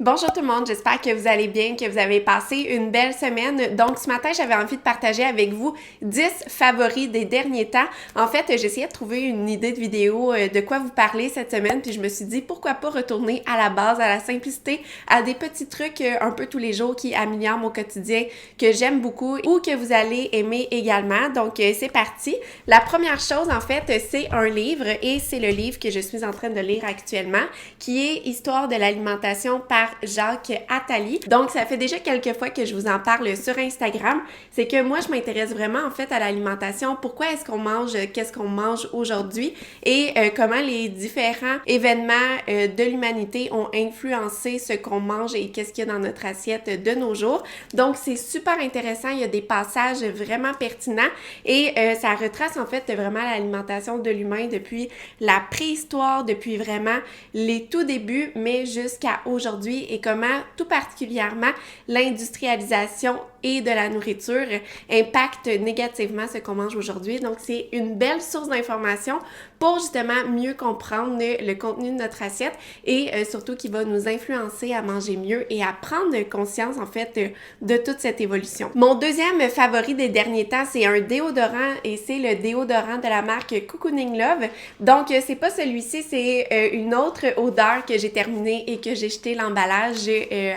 Bonjour tout le monde, j'espère que vous allez bien, que vous avez passé une belle semaine. Donc ce matin, j'avais envie de partager avec vous 10 favoris des derniers temps. En fait, j'essayais de trouver une idée de vidéo de quoi vous parler cette semaine, puis je me suis dit pourquoi pas retourner à la base, à la simplicité, à des petits trucs un peu tous les jours qui améliorent mon quotidien, que j'aime beaucoup ou que vous allez aimer également. Donc c'est parti. La première chose en fait, c'est un livre et c'est le livre que je suis en train de lire actuellement, qui est Histoire de l'alimentation par Jacques Attali. Donc, ça fait déjà quelques fois que je vous en parle sur Instagram. C'est que moi, je m'intéresse vraiment en fait à l'alimentation. Pourquoi est-ce qu'on mange, qu'est-ce qu'on mange aujourd'hui et comment les différents événements de l'humanité ont influencé ce qu'on mange et qu'est-ce qu'il y a dans notre assiette de nos jours. Donc, c'est super intéressant. Il y a des passages vraiment pertinents et ça retrace en fait vraiment l'alimentation de l'humain depuis la préhistoire, depuis vraiment les tout débuts, mais jusqu'à aujourd'hui et comment tout particulièrement l'industrialisation et de la nourriture impacte négativement ce qu'on mange aujourd'hui. Donc, c'est une belle source d'information pour justement mieux comprendre le contenu de notre assiette et surtout qui va nous influencer à manger mieux et à prendre conscience en fait de toute cette évolution. Mon deuxième favori des derniers temps, c'est un déodorant et c'est le déodorant de la marque Cocooning Love. Donc, c'est pas celui-ci, c'est une autre odeur que j'ai terminée et que j'ai jeté l'emballage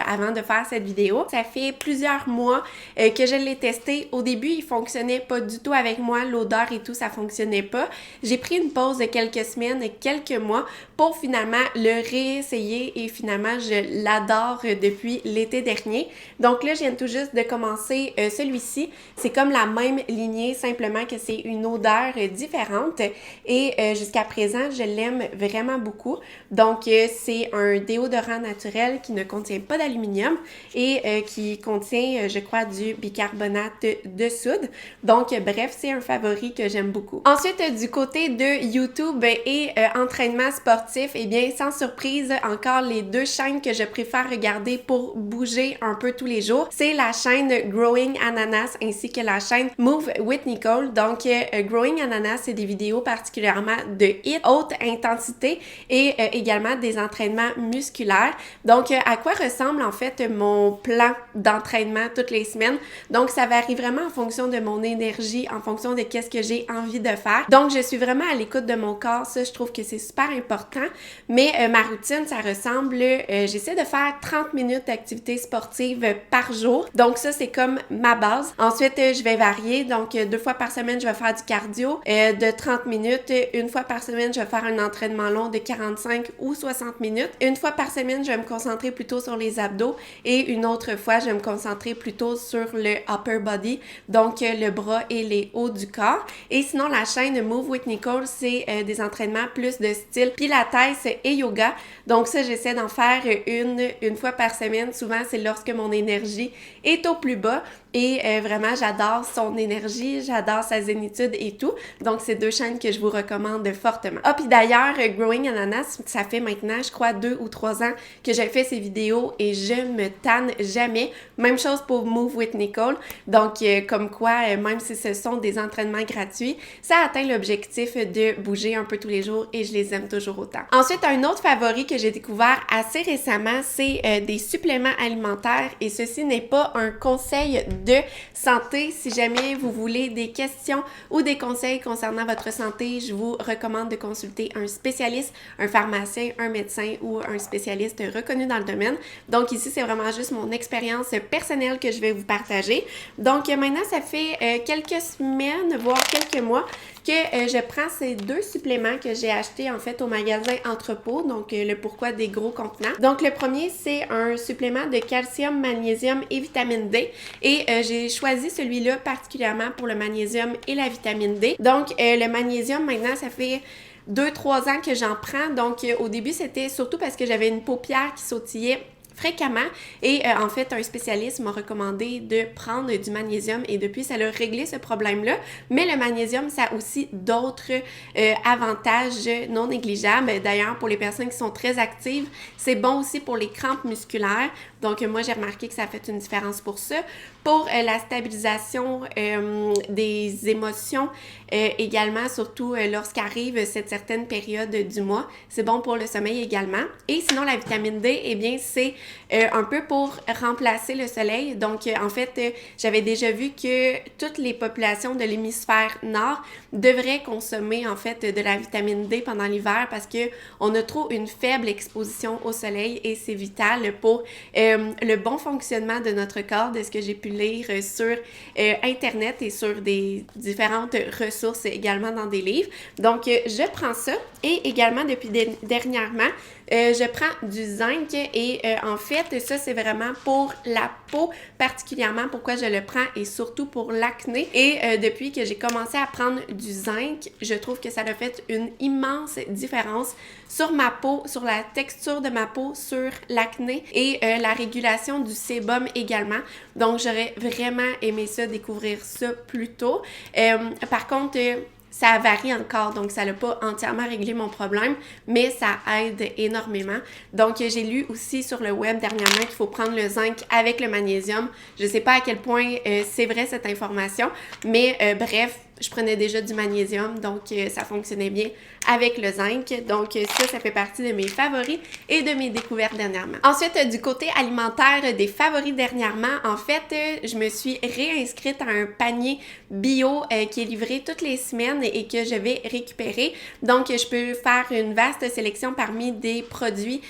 avant de faire cette vidéo. Ça fait plusieurs mois que je l'ai testé. Au début, il fonctionnait pas du tout avec moi, l'odeur et tout, ça fonctionnait pas. J'ai pris une pause de quelques semaines, quelques mois pour finalement le réessayer et finalement, je l'adore depuis l'été dernier. Donc là, je viens tout juste de commencer celui-ci. C'est comme la même lignée, simplement que c'est une odeur différente et jusqu'à présent, je l'aime vraiment beaucoup. Donc, c'est un déodorant naturel qui ne contient pas d'aluminium et qui contient, je crois, du bicarbonate de soude. Donc, bref, c'est un favori que j'aime beaucoup. Ensuite, du côté de YouTube et entraînement sportif, eh bien, sans surprise, encore les deux chaînes que je préfère regarder pour bouger un peu tous les jours, c'est la chaîne Growing Ananas ainsi que la chaîne Move with Nicole. Donc, Growing Ananas, c'est des vidéos particulièrement de HIIT, haute intensité et également des entraînements musculaires. Donc, à quoi ressemble en fait mon plan d'entraînement toutes les semaines? Donc, ça varie vraiment en fonction de mon énergie, en fonction de qu'est-ce que j'ai envie de faire. Donc, je suis vraiment à l'écoute de mon corps. Ça, je trouve que c'est super important. Mais ma routine, ça ressemble, j'essaie de faire 30 minutes d'activité sportive par jour. Donc, ça, c'est comme ma base. Ensuite, je vais varier. Donc, 2 fois par semaine, je vais faire du cardio de 30 minutes. 1 fois par semaine, je vais faire un entraînement long de 45 ou 60 minutes. 1 fois par semaine, je vais me concentrer plutôt sur les abdos et une autre fois, je vais me concentrer plutôt sur le upper body, donc le bras et les hauts du corps. Et sinon, la chaîne Move with Nicole, c'est des entraînements plus de style pilates et yoga. Donc ça, j'essaie d'en faire une fois par semaine. Souvent, c'est lorsque mon énergie est au plus bas. Et vraiment, j'adore son énergie, j'adore sa zénitude et tout. Donc, c'est deux chaînes que je vous recommande fortement. Ah, puis d'ailleurs, Growing Ananas, ça fait maintenant, je crois, 2 ou 3 ans que j'ai fait ces vidéos et je me tanne jamais. Même chose pour Move with Nicole. Donc, comme quoi, même si ce sont des entraînements gratuits, ça atteint l'objectif de bouger un peu tous les jours et je les aime toujours autant. Ensuite, un autre favori que j'ai découvert assez récemment, c'est des suppléments alimentaires et ceci n'est pas un conseil de santé. Si jamais vous voulez des questions ou des conseils concernant votre santé, je vous recommande de consulter un spécialiste, un pharmacien, un médecin ou un spécialiste reconnu dans le domaine. Donc ici, c'est vraiment juste mon expérience personnelle que je vais vous partager. Donc maintenant, ça fait quelques semaines, voire quelques mois que je prends ces 2 suppléments que j'ai achetés en fait au magasin Entrepôt, donc le pourquoi des gros contenants. Donc le premier, c'est un supplément de calcium, magnésium et vitamine D et j'ai choisi celui-là particulièrement pour le magnésium et la vitamine D. Donc le magnésium, maintenant, ça fait 2-3 ans que j'en prends. Donc au début, c'était surtout parce que j'avais une paupière qui sautillait fréquemment et en fait un spécialiste m'a recommandé de prendre du magnésium et depuis ça a réglé ce problème-là, mais le magnésium ça a aussi d'autres avantages non négligeables. D'ailleurs pour les personnes qui sont très actives, c'est bon aussi pour les crampes musculaires, donc moi j'ai remarqué que ça a fait une différence pour ça. Pour la stabilisation des émotions également, surtout lorsqu'arrive cette certaine période du mois, c'est bon pour le sommeil également. Et sinon la vitamine D, eh bien c'est un peu pour remplacer le soleil. Donc, en fait, j'avais déjà vu que toutes les populations de l'hémisphère nord devraient consommer, en fait, de la vitamine D pendant l'hiver parce que on a trop une faible exposition au soleil et c'est vital pour le bon fonctionnement de notre corps, de ce que j'ai pu lire sur Internet et sur des différentes ressources également dans des livres. Donc, je prends ça et également depuis dernièrement, je prends du zinc et en fait, ça c'est vraiment pour la peau particulièrement pourquoi je le prends et surtout pour l'acné. Et depuis que j'ai commencé à prendre du zinc, je trouve que ça a fait une immense différence sur ma peau, sur la texture de ma peau, sur l'acné et la régulation du sébum également. Donc, j'aurais vraiment aimé ça, découvrir ça plus tôt. Par contre, ça varie encore, donc ça n'a pas entièrement réglé mon problème, mais ça aide énormément. Donc, j'ai lu aussi sur le web dernièrement qu'il faut prendre le zinc avec le magnésium. Je ne sais pas à quel point c'est vrai cette information, mais bref, je prenais déjà du magnésium, donc ça fonctionnait bien avec le zinc. Donc ça fait partie de mes favoris et de mes découvertes dernièrement. Ensuite, du côté alimentaire des favoris dernièrement, en fait, je me suis réinscrite à un panier bio qui est livré toutes les semaines et que je vais récupérer. Donc, je peux faire une vaste sélection parmi des produits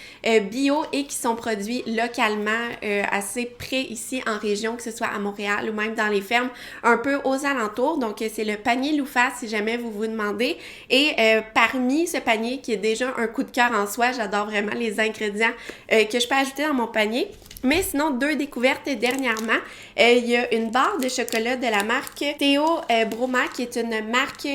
bio et qui sont produits localement assez près ici en région, que ce soit à Montréal ou même dans les fermes, un peu aux alentours. Donc, c'est le panier Loufa si jamais vous vous demandez. Et parmi ce panier qui est déjà un coup de cœur en soi, j'adore vraiment les ingrédients que je peux ajouter dans mon panier. Mais sinon, deux découvertes dernièrement. Il y a une barre de chocolat de la marque Théo Broma, qui est une marque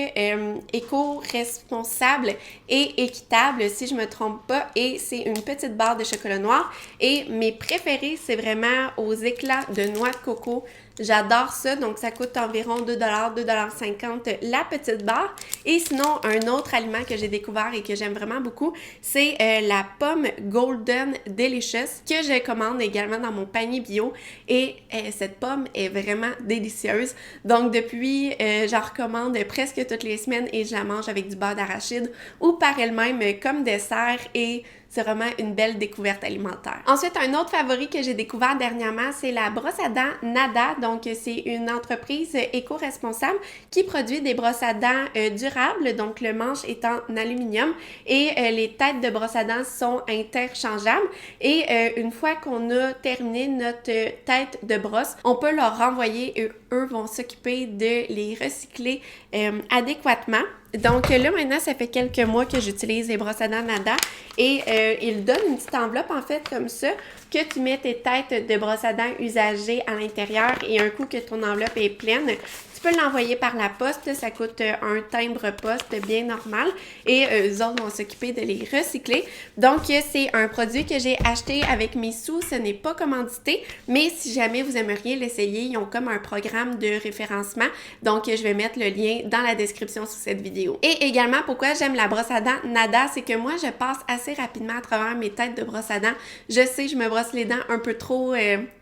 éco-responsable et équitable, si je me trompe pas. Et c'est une petite barre de chocolat noir. Et mes préférés, c'est vraiment aux éclats de noix de coco. J'adore ça, donc ça coûte environ 2$, 2,50$ la petite barre. Et sinon, un autre aliment que j'ai découvert et que j'aime vraiment beaucoup, c'est la pomme Golden Delicious que je commande également dans mon panier bio. Et cette pomme est vraiment délicieuse. Donc depuis, j'en recommande presque toutes les semaines et je la mange avec du beurre d'arachide ou par elle-même comme dessert et c'est vraiment une belle découverte alimentaire. Ensuite, un autre favori que j'ai découvert dernièrement, c'est la brosse à dents Nada. Donc, c'est une entreprise éco-responsable qui produit des brosses à dents durables, donc le manche est en aluminium et les têtes de brosse à dents sont interchangeables. Et une fois qu'on a terminé notre tête de brosse, on peut leur renvoyer et eux vont s'occuper de les recycler adéquatement. Donc là, maintenant, ça fait quelques mois que j'utilise les brosses à dents Nada et ils donnent une petite enveloppe, en fait, comme ça, que tu mets tes têtes de brosses à dents usagées à l'intérieur et un coup que ton enveloppe est pleine, tu peux l'envoyer par la poste, ça coûte un timbre poste bien normal et eux autres vont s'occuper de les recycler. Donc, c'est un produit que j'ai acheté avec mes sous, ce n'est pas commandité, mais si jamais vous aimeriez l'essayer, ils ont comme un programme de référencement. Donc, je vais mettre le lien dans la description sous cette vidéo. Et également, pourquoi j'aime la brosse à dents Nada, c'est que moi, je passe assez rapidement à travers mes têtes de brosse à dents. Je sais, je me brosse les dents un peu trop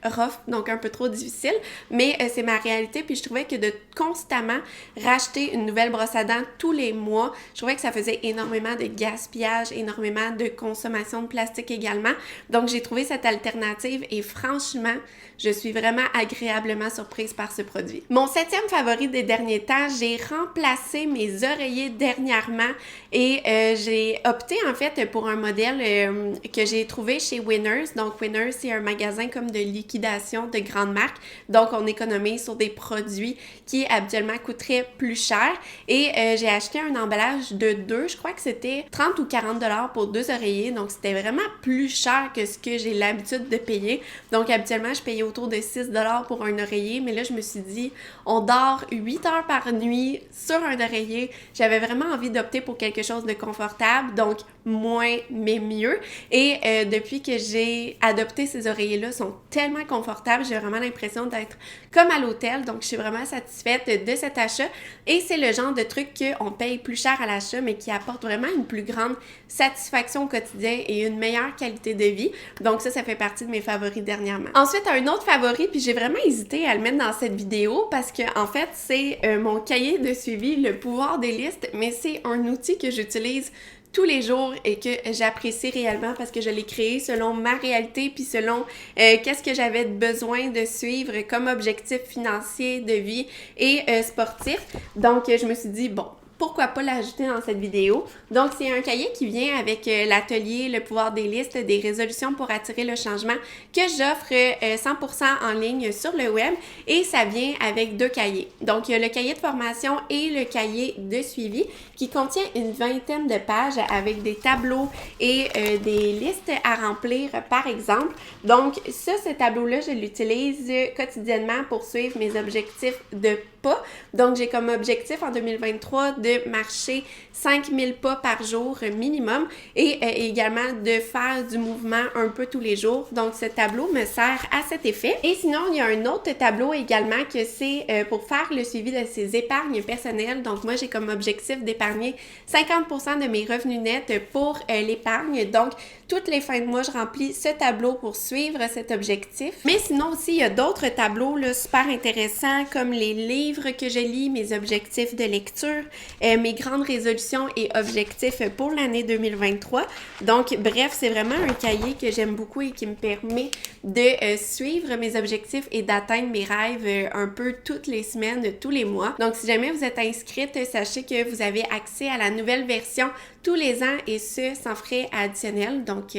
rough, donc un peu trop difficile, mais c'est ma réalité, puis je trouvais que de constamment racheter une nouvelle brosse à dents tous les mois, je trouvais que ça faisait énormément de gaspillage, énormément de consommation de plastique également. Donc, j'ai trouvé cette alternative et franchement, je suis vraiment agréablement surprise par ce produit. Mon 7e favori des derniers temps, j'ai remplacé mes oreillers dernièrement et j'ai opté en fait pour un modèle que j'ai trouvé chez Winners. Donc, Winners, c'est un magasin comme de liquidation de grandes marques. Donc, on économise sur des produits qui habituellement coûteraient plus cher. Et j'ai acheté un emballage de 2, je crois que c'était 30 ou 40$ pour 2 oreillers. Donc, c'était vraiment plus cher que ce que j'ai l'habitude de payer. Donc, habituellement, je payais autour de 6$ pour un oreiller. Mais là, je me suis dit, on dort 8 heures par nuit sur un oreiller. J'avais vraiment envie d'opter pour quelque chose de confortable. Donc, moins mais mieux. Et depuis que j'ai adopté ces oreillers-là, sont tellement confortables. J'ai vraiment l'impression d'être comme à l'hôtel. Donc, je suis vraiment satisfaite de cet achat. Et c'est le genre de truc qu'on paye plus cher à l'achat, mais qui apporte vraiment une plus grande satisfaction au quotidien et une meilleure qualité de vie. Donc, ça fait partie de mes favoris dernièrement. Ensuite, un autre favori, puis j'ai vraiment hésité à le mettre dans cette vidéo parce que, en fait, c'est mon cahier de suivi, le pouvoir des listes, mais c'est un outil que j'utilise tous les jours et que j'apprécie réellement parce que je l'ai créé selon ma réalité puis selon qu'est-ce que j'avais besoin de suivre comme objectif financier, de vie et sportif. Donc, je me suis dit, bon, pourquoi pas l'ajouter dans cette vidéo. Donc, c'est un cahier qui vient avec l'atelier Le pouvoir des listes, des résolutions pour attirer le changement que j'offre 100% en ligne sur le web et ça vient avec 2 cahiers. Donc, il y a le cahier de formation et le cahier de suivi qui contient une 20aine de pages avec des tableaux et des listes à remplir par exemple. Donc, ce tableau-là, je l'utilise quotidiennement pour suivre mes objectifs de pas. Donc, j'ai comme objectif en 2023 de marcher 5000 pas par jour minimum et également de faire du mouvement un peu tous les jours. Donc, ce tableau me sert à cet effet. Et sinon, il y a un autre tableau également que c'est pour faire le suivi de ses épargnes personnelles. Donc, moi, j'ai comme objectif d'épargner 50% de mes revenus nets pour l'épargne. Donc, toutes les fins de mois, je remplis ce tableau pour suivre cet objectif. Mais sinon aussi, il y a d'autres tableaux là, super intéressants comme les livres que je lis, mes objectifs de lecture, mes grandes résolutions et objectifs pour l'année 2023. Donc, bref, c'est vraiment un cahier que j'aime beaucoup et qui me permet de suivre mes objectifs et d'atteindre mes rêves un peu toutes les semaines, tous les mois. Donc, si jamais vous êtes inscrite, sachez que vous avez accès à la nouvelle version tous les ans et ce, sans frais additionnels. Donc,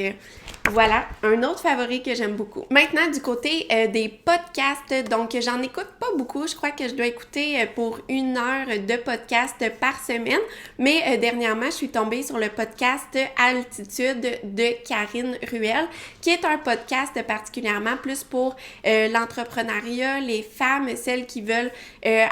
voilà, un autre favori que j'aime beaucoup. Maintenant, du côté des podcasts, donc j'en écoute pas beaucoup. Je crois que je dois écouter pour 1 heure de podcast par semaine. Mais dernièrement, je suis tombée sur le podcast Altitude de Karine Ruel, qui est un podcast particulièrement plus pour l'entrepreneuriat, les femmes, celles qui veulent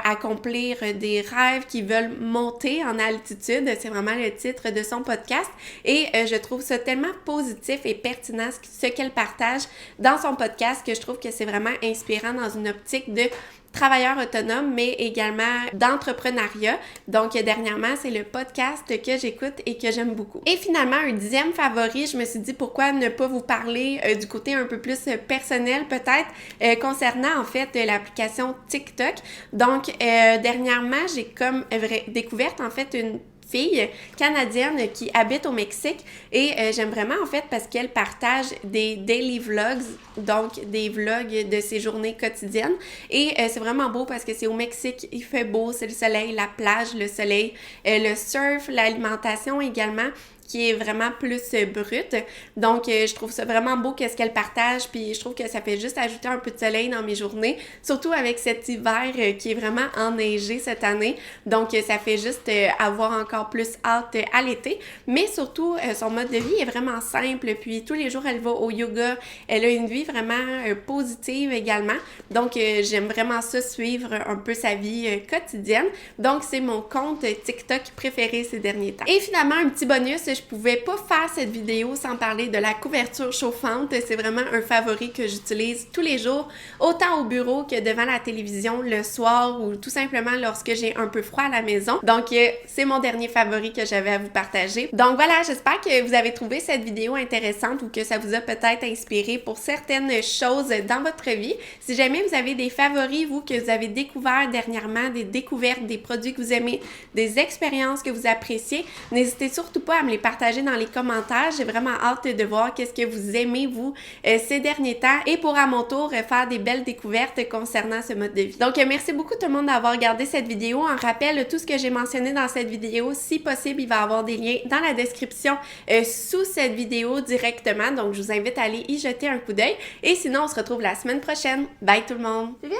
accomplir des rêves, qui veulent monter en altitude. C'est vraiment le titre de son podcast. Et je trouve ça tellement positif et pertinent ce qu'elle partage dans son podcast que je trouve que c'est vraiment inspirant dans une optique de travailleur autonome, mais également d'entrepreneuriat. Donc, dernièrement, c'est le podcast que j'écoute et que j'aime beaucoup. Et finalement, un 10e favori, je me suis dit pourquoi ne pas vous parler du côté un peu plus personnel peut-être concernant en fait l'application TikTok. Donc, dernièrement, j'ai comme découvert en fait une fille canadienne qui habite au Mexique et j'aime vraiment en fait parce qu'elle partage des daily vlogs, donc des vlogs de ses journées quotidiennes et c'est vraiment beau parce que c'est au Mexique, il fait beau, c'est le soleil, la plage, le soleil, le surf, l'alimentation également qui est vraiment plus brute. Donc, je trouve ça vraiment beau qu'est-ce qu'elle partage, puis je trouve que ça fait juste ajouter un peu de soleil dans mes journées, surtout avec cet hiver qui est vraiment enneigé cette année. Donc, ça fait juste avoir encore plus hâte à l'été. Mais surtout, son mode de vie est vraiment simple, puis tous les jours, elle va au yoga. Elle a une vie vraiment positive également. Donc, j'aime vraiment ça, suivre un peu sa vie quotidienne. Donc, c'est mon compte TikTok préféré ces derniers temps. Et finalement, un petit bonus, je pouvais pas faire cette vidéo sans parler de la couverture chauffante. C'est vraiment un favori que j'utilise tous les jours, autant au bureau que devant la télévision le soir ou tout simplement lorsque j'ai un peu froid à la maison. Donc, c'est mon dernier favori que j'avais à vous partager. Donc voilà, j'espère que vous avez trouvé cette vidéo intéressante ou que ça vous a peut-être inspiré pour certaines choses dans votre vie. Si jamais vous avez des favoris, vous, que vous avez découvert dernièrement, des découvertes, des produits que vous aimez, des expériences que vous appréciez, n'hésitez surtout pas à me les partager dans les commentaires. J'ai vraiment hâte de voir qu'est-ce que vous aimez, vous, ces derniers temps et pour à mon tour faire des belles découvertes concernant ce mode de vie. Donc, merci beaucoup tout le monde d'avoir regardé cette vidéo. En rappel, tout ce que j'ai mentionné dans cette vidéo, si possible, il va y avoir des liens dans la description sous cette vidéo directement. Donc, je vous invite à aller y jeter un coup d'œil. Et sinon, on se retrouve la semaine prochaine. Bye tout le monde! Tu viens?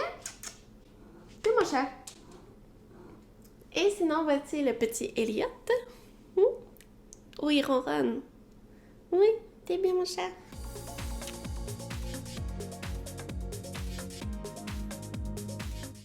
Oui, mon chat. Et sinon, voici le petit Elliot. Oui, il ronronne. Oui, t'es bien, mon chat.